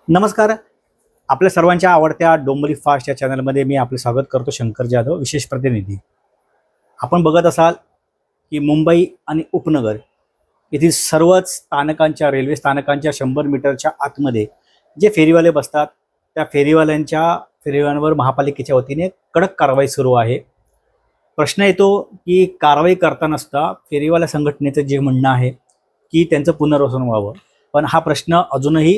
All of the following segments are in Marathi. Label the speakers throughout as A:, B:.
A: नमस्कार. आपल्या सर्वांच्या आवडत्या डोंबिवली फास्ट या चॅनलमध्ये मी आपले स्वागत करतो. शंकर जाधव, विशेष प्रतिनिधी. आपण बघत असाल की मुंबई आणि उपनगर येथील सर्वच स्थानकांच्या, रेल्वे स्थानकांच्या 100 मीटरच्या आतमध्ये जे फेरीवाले बसतात, त्या फेरीवाल्यांवर महापालिकेच्या वतीने कडक कारवाई सुरू आहे. प्रश्न येतो की कारवाई करताना सुद्धा फेरीवाल्या संघटनेचं जे म्हणणं आहे की त्यांचं पुनर्वसन व्हावं, पण हा प्रश्न अजूनही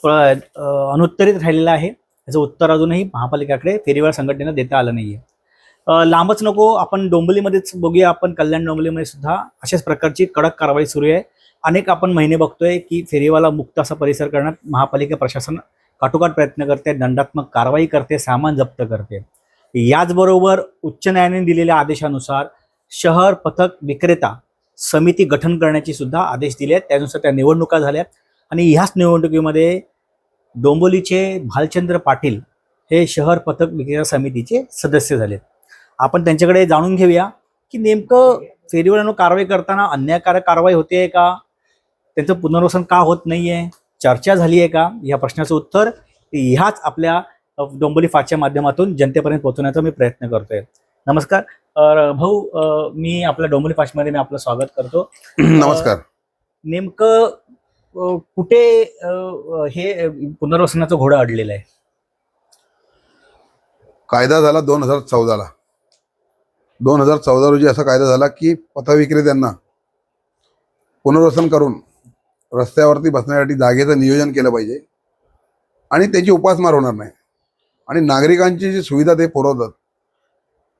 A: अनुत्तरित राहिलेला आहे. याचं उत्तर अजूनही महापालिकेकडे फेरीवाला संघटनेनं देता आलं नाहीये. लांबच नको, आपण डोंबिवलीमध्येच बघूया. आपण कल्याण डोंबिवलीमध्ये सुद्धा अशाच प्रकारची कडक कारवाई सुरू आहे. अनेक आपण महिने बघतोय की फेरीवाला मुक्त असा परिसर करण्यात महापालिका प्रशासन काटोकाट प्रयत्न करते, दंडात्मक कारवाई करते, सामान जप्त करते. याचबरोबर उच्च न्यायालयाने दिलेल्या आदेशानुसार शहर पथक विक्रेता समिती गठन करण्याची सुद्धा आदेश दिले आहेत. त्यानुसार त्या निवडणुका झाल्यात आणि ह्याच निवडणुकीमध्ये डोंबिवलीचे भालचंद्र पाटील हे शहर पथक विक्रेता समितीचे सदस्य झालेत. आपण त्यांच्याकडे जाणून घेऊया की नेमकं फेरीवाल्यांवर कारवाई करताना अन्यायकारक कारवाई होते का, त्यांचं पुनर्वसन का होत नाहीये, चर्चा झाली आहे का, या प्रश्नाचं उत्तर ह्याच आपल्या डोंबिवली फास्टच्या माध्यमातून जनतेपर्यंत पोहोचवण्याचा मी प्रयत्न करतोय. नमस्कार भाऊ, मी आपल्या डोंबिवली फास्टमध्ये मी आपलं स्वागत करतो.
B: नमस्कार.
A: नेमकं कुठे हे पुनर्वसनाचं घोडं अडलेलं आहे?
B: कायदा झाला 2014ला. 2014 रोजी असा कायदा झाला की पथविक्रेत्यांना पुनर्वसन करून रस्त्यावरती बसण्यासाठी जागेचं नियोजन केलं पाहिजे आणि त्याची उपासमार होणार नाही. आणि नागरिकांची जी सुविधा ते पुरवतात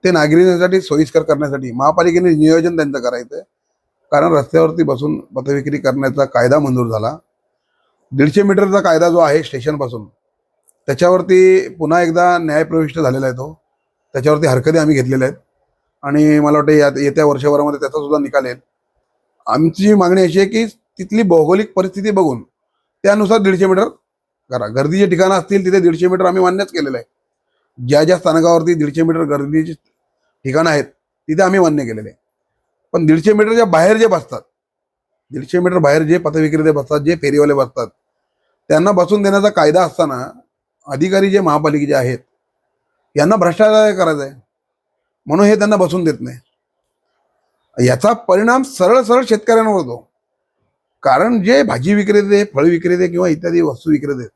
B: ते नागरिकांसाठी सोयीस्कर करण्यासाठी महापालिकेने नियोजन त्यांचं करायचं. कारण रस्त्यावरती बसून पथविक्री करण्याचा कायदा मंजूर झाला. 150 मीटरचा कायदा जो आहे स्टेशनपासून, त्याच्यावरती पुन्हा एकदा न्यायप्रविष्ट झालेला आहे. तो त्याच्यावरती हरकती आम्ही घेतलेल्या आहेत आणि मला वाटतं येत्या वर्षभरामध्ये त्याचा सुद्धा निकाल येईल. आमची मागणी अशी आहे की तिथली भौगोलिक परिस्थिती बघून त्यानुसार 150 मीटर करा. गर्दीचे ठिकाणं असतील तिथे 150 मीटर आम्ही मान्यच केलेलं आहे. ज्या ज्या स्थानकावरती 150 मीटर गर्दीची ठिकाणं आहेत तिथे आम्ही मान्य केलेले आहे. पण 150 मीटरच्या बाहेर जे बसतात, 150 मीटर बाहेर जे पथविक्रेते बसतात, जे फेरीवाले बसतात, त्यांना बसून देण्याचा कायदा असताना अधिकारी जे महापालिकेचे आहेत यांना भ्रष्टाचार करायचा आहे म्हणून हे त्यांना बसून देत नाही. याचा परिणाम सरळ सरळ शेतकऱ्यांवर होतो. कारण जे भाजी विक्रेते, फळ विक्रेते किंवा इत्यादी वस्तू विक्रेते,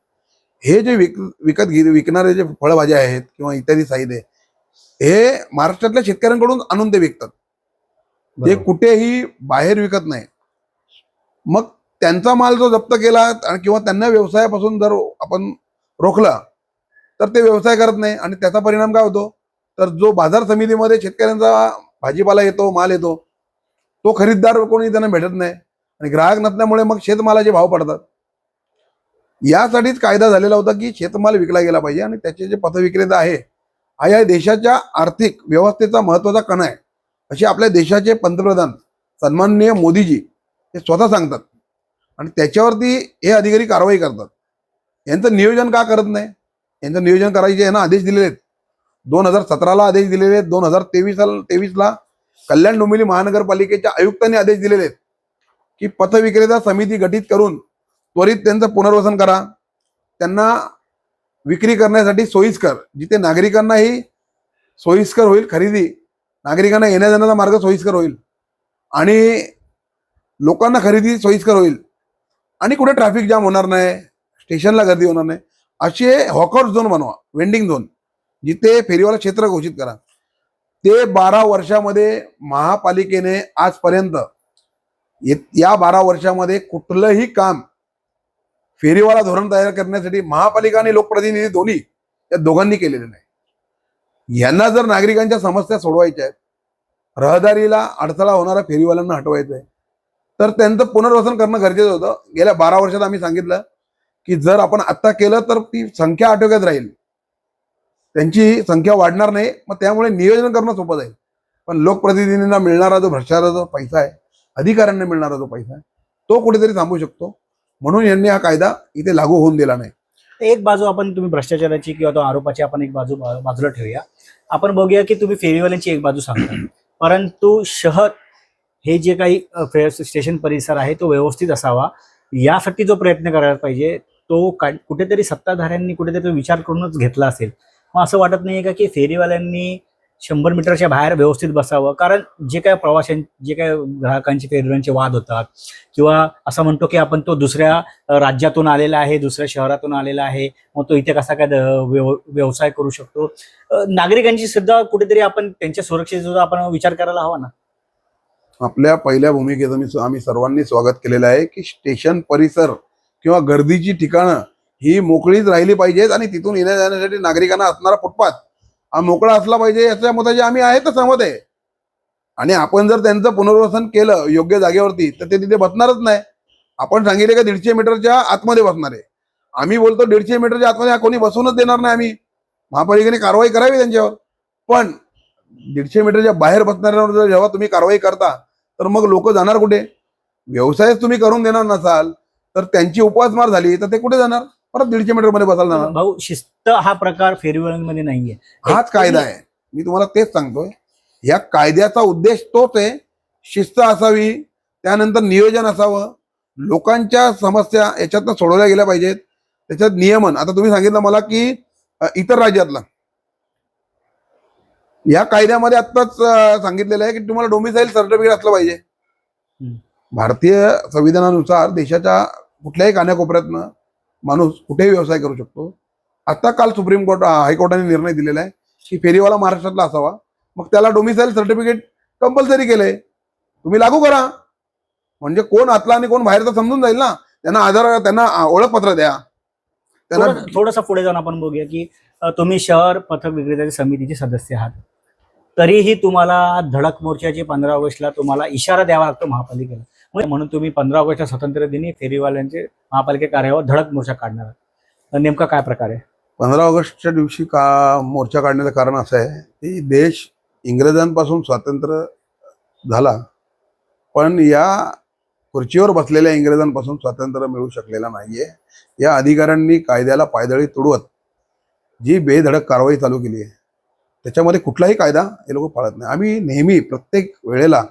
B: हे जे विकणारे जे फळभाज्या आहेत किंवा इत्यादी साहित्य हे महाराष्ट्रातल्या शेतकऱ्यांकडून आणून ते विकतात. ते कुठेही बाहेर विकत नाही. मग त्यांचा माल जो जप्त केला किंवा त्यांना व्यवसायापासून जर आपण रोखला तर ते व्यवसाय करत नाही आणि त्याचा परिणाम काय होतो, तर जो बाजार समितीमध्ये शेतकऱ्यांचा भाजीपाला येतो, माल येतो, तो खरीददार कोणी त्यांना भेटत नाही आणि ग्राहक नसल्यामुळे मग शेतमालाचे भाव पडतात. यासाठीच कायदा झालेला होता की शेतमाल विकला गेला पाहिजे आणि त्याचे जे पथविक्रेता आहे हा या देशाच्या आर्थिक व्यवस्थेचा महत्वाचा कणा आहे असे आपल्या देशाचे पंतप्रधान सन्माननीय मोदीजी हे स्वतः सांगतात आणि त्याच्यावरती हे अधिकारी कारवाई करतात. यांचं नियोजन का करत नाही? यांचं नियोजन करायचे यांना आदेश दिलेले आहेत. 2017ला आदेश दिलेले आहेत. 2023ला कल्याण डोंबिवली महानगरपालिकेच्या आयुक्तांनी आदेश दिलेले आहेत की पथविक्रेता समिती गठीत करून त्वरित त्यांचं पुनर्वसन करा. त्यांना विक्री करण्यासाठी सोयीस्कर, जिथे नागरिकांनाही सोयीस्कर होईल, खरेदी नागरिकांना येण्या जाण्याचा मार्ग सोयीस्कर होईल आणि लोकांना खरेदी सोयीस्कर होईल आणि कुठे ट्रॅफिक जाम होणार नाही, स्टेशनला गर्दी होणार नाही, असे हॉकर्स झोन बनवा, वेंडिंग झोन, जिथे फेरीवाला क्षेत्र घोषित करा. ते 12 वर्षामध्ये महापालिकेने आजपर्यंत या 12 वर्षामध्ये कुठलंही काम फेरीवाला धोरण तयार करण्यासाठी महापालिका आणि लोकप्रतिनिधी दोन्ही या दोघांनी केलेले नाही. यांना जर नागरिकांच्या समस्या सोडवायच्या आहेत, रहदारीला अडथळा होणाऱ्या फेरीवाल्यांना हटवायचं आहे, तर त्यांचं पुनर्वसन करणं गरजेचं होतं. गेल्या 12 वर्षात आम्ही सांगितलं की जर आपण आत्ता केलं तर ती संख्या आटोक्यात राहील, त्यांची संख्या वाढणार नाही. मग त्यामुळे नियोजन करणं सोपं जाईल. पण लोकप्रतिनिधींना मिळणारा जो भ्रष्टाचाराचा पैसा आहे, अधिकाऱ्यांना मिळणारा जो पैसा आहे, तो कुठेतरी थांबू शकतो. म्हणून यांनी हा कायदा इथे लागू होऊन दिला नाही.
A: एक बाजू आपण तुम्ही भ्रष्टाचाराची किंवा तो आरोपाची आपण एक बाजू बाजूला ठेवूया. आपण बघूया की तुम्ही फेरीवाल्यांची एक बाजू सांगता, परंतु शहर हे जे काही स्टेशन परिसर आहे तो व्यवस्थित असावा यासाठी जो प्रयत्न करायला पाहिजे तो कुठेतरी सत्ताधाऱ्यांनी कुठेतरी तो विचार करूनच घेतला असेल. मग असं वाटत नाहीये का की फेरीवाल्यांनी 100 मीटरच्या बाहेर व्यवस्थित बसावं? कारण जे काय जे काय ग्राहकांचे फेरीवाल्यांचे वाद होतात किंवा असं म्हणतो की आपण तो दुसऱ्या राज्यातून आलेला आहे, दुसऱ्या शहरातून आलेला आहे, मग तो इथे कसा काय व्यवसाय करू शकतो? नागरिकांची सुद्धा कुठेतरी आपण त्यांच्या सुरक्षेचा सुद्धा आपण विचार करायला हवा ना.
B: आपल्या पहिल्या भूमिकेचं आम्ही सर्वांनी स्वागत केलेलं आहे की स्टेशन परिसर किंवा गर्दीची ठिकाणं ही मोकळीच राहिली पाहिजेत आणि तिथून येण्या जाण्यासाठी नागरिकांना असणारा फुटपाथ हा मोकळा असला पाहिजे याच्या मताचे आम्ही आहे तर सहमत आहे. आणि आपण जर त्यांचं पुनर्वसन केलं योग्य जागेवरती तर ते तिथे बसणारच नाही. आपण सांगितले का 150 मीटरच्या आतमध्ये बसणार आहे. आम्ही बोलतो 150 मीटरच्या आतमध्ये कोणी बसूनच देणार नाही. आम्ही महापालिकेने कारवाई करावी त्यांच्यावर. पण 150 मीटरच्या बाहेर बसणाऱ्यांवर जर जेव्हा तुम्ही कारवाई करता तर मग लोक जाणार कुठे? व्यवसायच तुम्ही करून देणार नसाल तर त्यांची उपासमार झाली तर ते कुठे जाणार? परत 150 मीटर मध्ये बसायला जाणार.
A: भाऊ, शिस्त हा प्रकार फेरीवाल्यांमध्ये नाहीये.
B: हाच कायदा आहे. मी तुम्हाला तेच सांगतोय. या कायद्याचा उद्देश तोच आहे. शिस्त असावी, त्यानंतर नियोजन असावं, लोकांच्या समस्या याच्यातनं सोडवल्या गेल्या पाहिजेत. त्याच्यात नियमन, आता तुम्ही सांगितलं मला की इतर राज्यातला या कायद्यामध्ये आत्ताच सांगितलेलं आहे की तुम्हाला डोमिसाईल सर्टिफिकेट असलं पाहिजे. भारतीय संविधानानुसार देशाच्या कुठल्याही कानाकोपऱ्यातनं माणूस कुठेही व्यवसाय करू शकतो. आता काल सुप्रीम कोर्ट हायकोर्टाने निर्णय दिलेला आहे की फेरीवाला महाराष्ट्रातला असावा. मग त्याला डोमिसाईल सर्टिफिकेट कंपल्सरी केलंय. तुम्ही लागू करा. म्हणजे कोण आतला आणि कोण बाहेरचा समजून जाईल ना. त्यांना ओळखपत्र द्या. त्यांना
A: थोडंसं पुढे जाऊन आपण बघूया की तुम्ही शहर पथक विक्रेत्याच्या समितीचे सदस्य आहात, तरीही तुम्हाला धडक मोर्चाची 15 ऑगस्टला तुम्हाला इशारा द्यावा लागतो महापालिकेला. म्हणून तुम्ही 15 ऑगस्टच्या स्वातंत्र्य दिनी फेरीवाल्यांचे महापालिका कार्यालयावर धडक मोर्चा काढणार आहात. तर नेमका काय प्रकार आहे?
B: 15 ऑगस्टच्या दिवशी मोर्चा काढण्याचं कारण असं आहे की देश इंग्रजांपासून स्वातंत्र्य झाला, पण या खुर्चीवर बसलेल्या इंग्रजांपासून स्वातंत्र्य मिळू शकलेला नाहीये. या अधिकाऱ्यांनी कायद्याला पायदळी तुडवत जी बेधडक कारवाई चालू केली आहे त्याच्यामध्ये कुठलाही कायदा हे लोक पाळत नाही. आम्ही नेहमी प्रत्येक वेळेला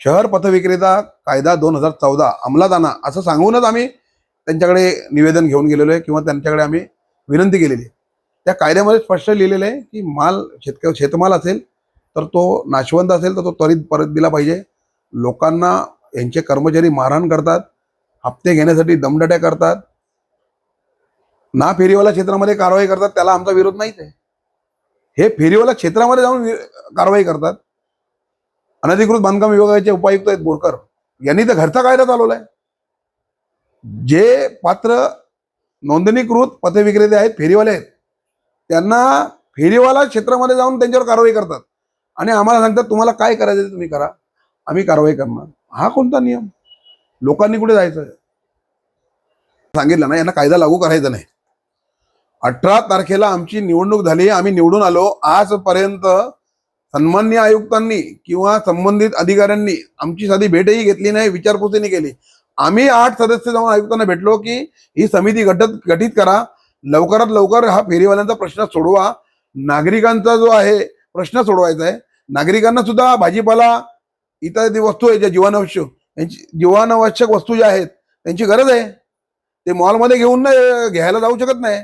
B: शहर पथविक्रेता कायदा 2014 अंमलात आणा असं सांगूनच आम्ही त्यांच्याकडे निवेदन घेऊन गेलेलो आहे किंवा त्यांच्याकडे आम्ही विनंती केलेली आहे. त्या कायद्यामध्ये स्पष्ट लिहिलेलं आहे की शेतमाल असेल तर तो नाशवंत असेल तर तो त्वरित परत दिला पाहिजे. लोकांना यांचे कर्मचारी मारहाण करतात, हप्ते घेण्यासाठी दमदाट्या करतात, ना फेरीवाला क्षेत्रामध्ये कारवाई करतात, त्याला आमचा विरोध नाहीच आहे. हे फेरीवाला क्षेत्रामध्ये जाऊन कारवाई करतात. अनधिकृत बांधकाम विभागाचे उपायुक्त आहेत बोरकर, यांनी तर घरचा कायदा चालवलाय. जे पात्र नोंदणीकृत पथविक्रेते आहेत, फेरीवाले आहेत, त्यांना फेरीवाला क्षेत्रामध्ये जाऊन त्यांच्यावर कारवाई करतात आणि आम्हाला सांगतात तुम्हाला काय करायचं तुम्ही करा, आम्ही कारवाई करणार. हा कोणता नियम? लोकांनी कुठे जायचं? सांगितलं ना, यांना कायदा लागू करायचा नाही. 18 तारखेला आमची निवडणूक झाली, आम्ही निवडून आलो. आजपर्यंत सन्माननीय आयुक्तांनी किंवा संबंधित अधिकाऱ्यांनी आमची साधी भेटही घेतली नाही, विचारपूसही नाही केली. आम्ही 8 सदस्य जाऊन आयुक्तांना भेटलो की ही समिती गठीत करा, लवकरात लवकर हा फेरीवाल्यांचा प्रश्न सोडवा. नागरिकांचा जो आहे प्रश्न सोडवायचा आहे. नागरिकांना सुद्धा भाजीपाला इत्यादी वस्तू आहे ज्या जीवनावश्यक वस्तू ज्या आहेत त्यांची गरज आहे. ते मॉलमध्ये घेऊन घ्यायला जाऊ शकत नाही,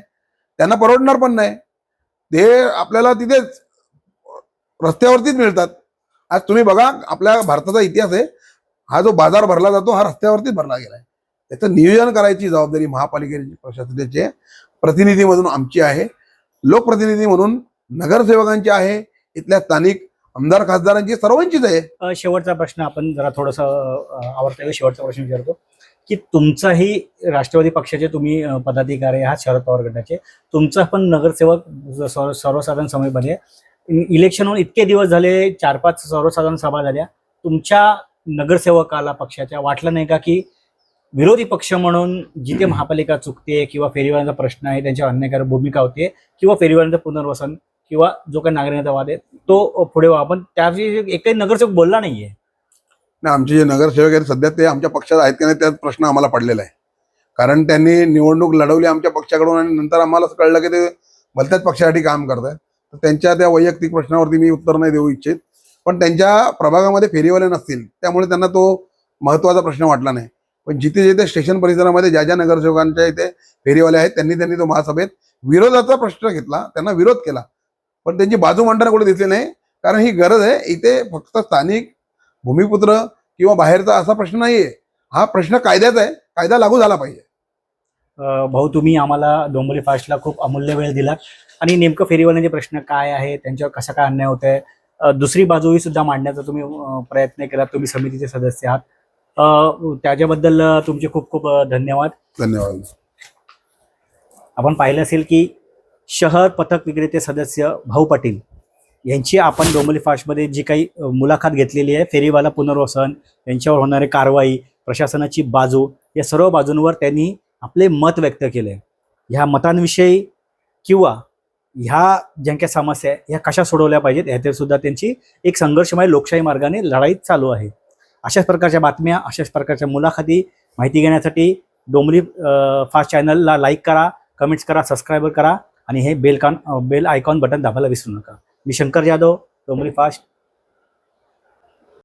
B: त्यांना परवडणार पण नाही. ते आपल्याला तिथेच रस्त्यावरतीच मिळतात. आज तुम्ही बघा, आपल्या भारताचा इतिहास आहे, हा जो बाजार भरला जातो हा रस्त्यावरतीच भरला गेलाय. त्याचं नियोजन करायची जबाबदारी महापालिकेची प्रशासनाचे प्रतिनिधी म्हणून आमची आहे, लोकप्रतिनिधी म्हणून नगरसेवकांची आहे, इथल्या स्थानिक आमदार खासदारांची, सर्वांचीच आहे.
A: शेवटचा प्रश्न आपण जरा थोडासा आवडता शेवटचा प्रश्न विचारतो की तुमचाही राष्ट्रवादी पक्षाचे तुम्ही पदाधिकारी आहात, शरद पवार गटाचे, तुमचा पण नगरसेवक सर्वसाधारण सभेमध्ये इलेक्शन होऊन इतके दिवस झाले, 4-5 सर्वसाधारण सभा झाल्या, तुमच्या नगरसेवकाला पक्षाच्या वाटलं नाही का की विरोधी पक्ष म्हणून जिथे महापालिका चुकते किंवा फेरीवाल्यांचा प्रश्न आहे त्यांच्यावर अन्यायकारक भूमिका होते किंवा फेरीवाल्यांचं पुनर्वसन किंवा जो काही नागरिकता वाद आहे तो पुढे व्हावा, पण त्याविषयी एकही नगरसेवक बोलला नाहीये?
B: आमचे जे नगरसेवक आहेत सध्या ते आमच्या पक्षात आहेत की नाही त्यात प्रश्न आम्हाला पडलेला आहे. कारण त्यांनी निवडणूक लढवली आमच्या पक्षाकडून आणि नंतर आम्हाला कळलं की ते भलत्याच पक्षासाठी काम करतात. तर त्यांच्या त्या वैयक्तिक प्रश्नावरती मी उत्तर नाही देऊ इच्छित. पण त्यांच्या प्रभागामध्ये फेरीवाले नसतील त्यामुळे त्यांना तो महत्त्वाचा प्रश्न वाटला नाही. पण जिथे जिथे स्टेशन परिसरामध्ये ज्या ज्या नगरसेवकांच्या इथे फेरीवाले आहेत त्यांनी तो महासभेत विरोधाचा प्रश्न घेतला, त्यांना विरोध केला, पण त्यांची बाजू मांडताना कुठे दिसली नाही. कारण ही गरज आहे. इथे फक्त स्थानिक भूमिपुत्र किंवा बाहेरचा असा प्रश्न नाहीये, हा प्रश्न कायद्याचा आहे. कायदा लागू झाला पाहिजे.
A: भाऊ, तुम्ही आम्हाला डोंबिवली फास्टला खूप अमूल्य वेळ दिला आणि नेमकं फेरीवाल्यांचे प्रश्न काय आहे, त्यांच्यावर कसा काय अन्याय होत आहे, दुसरी बाजूही सुद्धा मांडण्याचा तुम्ही प्रयत्न केला. तुम्ही समितीचे सदस्य आहात, त्याच्याबद्दल तुमचे खूप खूप धन्यवाद.
B: धन्यवाद.
A: आपण पाहिलं असेल की शहर पथक विक्रेते सदस्य भाऊ पाटील यांची आपण डोंबिवली फास्टमध्ये जी काही मुलाखत घेतलेली आहे, फेरीवाला पुनर्वसन, यांच्यावर होणारी कारवाई, प्रशासनाची बाजू, या सर्व बाजूंवर त्यांनी आपले मत व्यक्त केले. ह्या मतांविषयी किंवा ह्या ज्या काही समस्या आहे ह्या कशा सोडवल्या पाहिजेत ह्यातील सुद्धा त्यांची एक संघर्षमय लोकशाही मार्गाने लढाई चालू आहे. अशाच प्रकारच्या बातम्या, अशाच प्रकारच्या मुलाखती माहिती घेण्यासाठी डोंबिवली फास्ट चॅनलला लाईक करा, कमेंट्स करा, सबस्क्राईब करा आणि हे बेल आयकॉन बटन दाबायला विसरू नका. मी शंकर जाधव, डोंबिवली फास्ट.